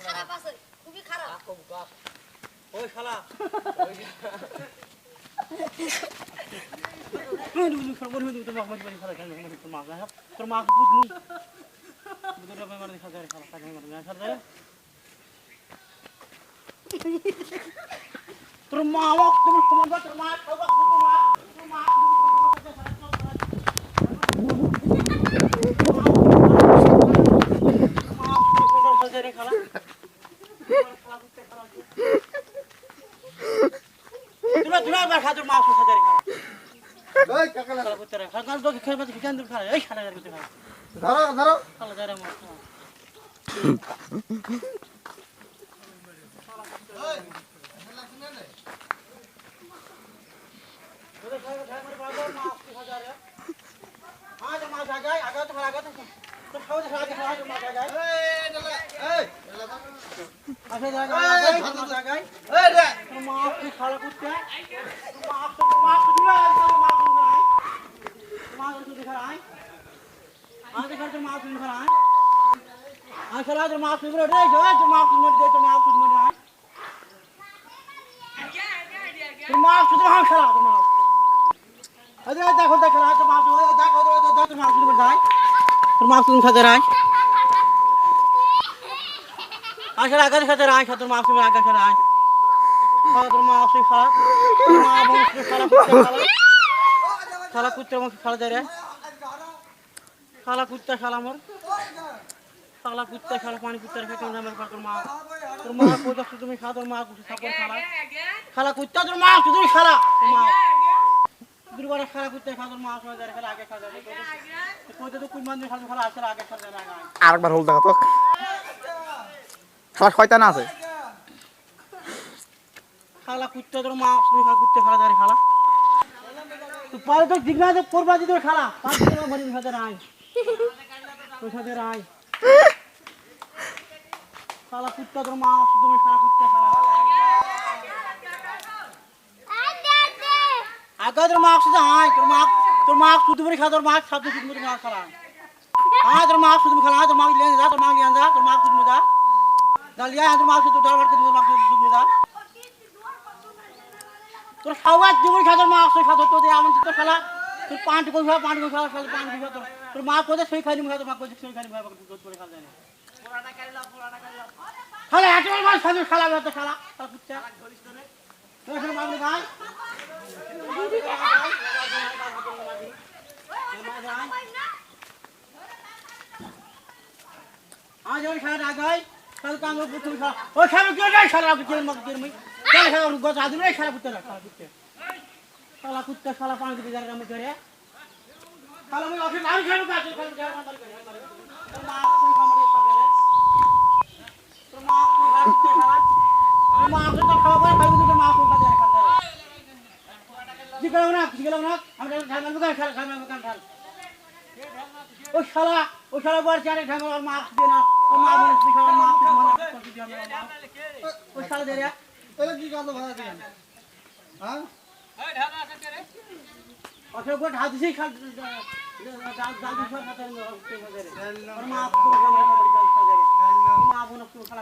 খারাপ আছে খুবই খারাপ ওই শালা তোর মা তুমি সমাজ তোর মা তোর মা ওই কাকালা পুত্র খাগাল তো খেয়ে বাদ খেয়ে দূর খা এই শালা এর ভিতরে খা ধরো শালা ধরে মার ওই শালা শুনে নে ওরে খায় খায় মার বাবা মা 80000 है हां तो मां आ जाए आगा तो खाओ तो आगे खाओ मां आ जाए ए अच्छा जाएगा आ जाए ए रे तो मां की खाला कुत्ता मां दुनिया मां मां को दिखा रहा है आगे कर तो मां सुन रहा है आ चला तो मां सुन रहा है जो मां सुन दे तो मां सुन रहा है तो मां सुन रहा है चला तो मां अरे देखो देख रहा है तो मां सुन देखो तो मां सुन रहा है तो मां सुन खा रहा है आखिर आगे खा रहा है तो मां सुन आगे खा रहा है तो मां से खा मां बहुत से खाला कुत्ता मुख खाला जा रहा है खाला कुत्ता खाला मोर खाला कुत्ता खाला पानी कुत्ता रखा कैमरा में पर তোর মা को तो তুমি खा তোর মা कुछ सापड़ खाला खाला कुत्ता তোর মা শুধু खाला তোর মা দুবার খালা কুত্তা খা তোর মা সময় ধরে খালা আগে খা যাবে তো তো কোন মান খালা খালা আসলে আগে খা যাবে না আরেকবার হোল দেখা তো খালা শয়তান আছে খালা কুত্তা তোর মা তুমি খালা কুত্তা খালা ধরে খালা তো পারে তো দিগনা তো করবা দি তোর খালা পাঁচ কিলো ভরি খাতে রাই তো সাথে রাই খালা কুত্তা তোর মা তুমি খালা কুত্তা খালা आगे तो मार्क्स से हाँ तो मार्क्स सुध में खा तो मार्क्स सब सुध में मार्क्स खा हाँ तो मार्क्स सुध में खा तो मार्क्स ले जा तो मार्क्स ले जा तो मार्क्स सुध में जा डाल लिया तो मार्क्स तो डाल बढ़ के मार्क्स सुध में जा तो खावा जो में खा तो मार्क्स खा तो दे आमंत्रित तो खाला तो पांच को खा तो मार्क्स को तो सही खाने में खा तो मार्क्स को सही खाने में खा तो खा जाने खाला ऐसे में मार्क्स खाला तो खाला कुछ तो फिर मार्क्स खाए आज और खाना आ गए कल काम में पुत्र खा ओ खाना क्यों नहीं खाना कुत्ते मत गिर में चल खाना रुको आदमी नहीं खाना कुत्ते रखा कुत्ते साला कुत्ते साला पानी के बिगाड़ में करे साला मैं ऑफिस आ खाना का खाना बिगाड़ मत करे तो मां से हमारे सब करे तो मां कुत्ते खाना तो मां से तो खाओ भाई तो मां को खा खा जिगलो ना हम ढाल में खाना ढाल ओ शाला बार चारे ढंग और मार्क्स देना और मां बने सिखा मार्क्स कर दिया मेरा ओ शाला दे रहा ए की काम भरा दिया हां ए ढाला से करे और वो ढा दिसी खा दाल दिशा खाता है और मां को बड़ी खा दे मां बने खाला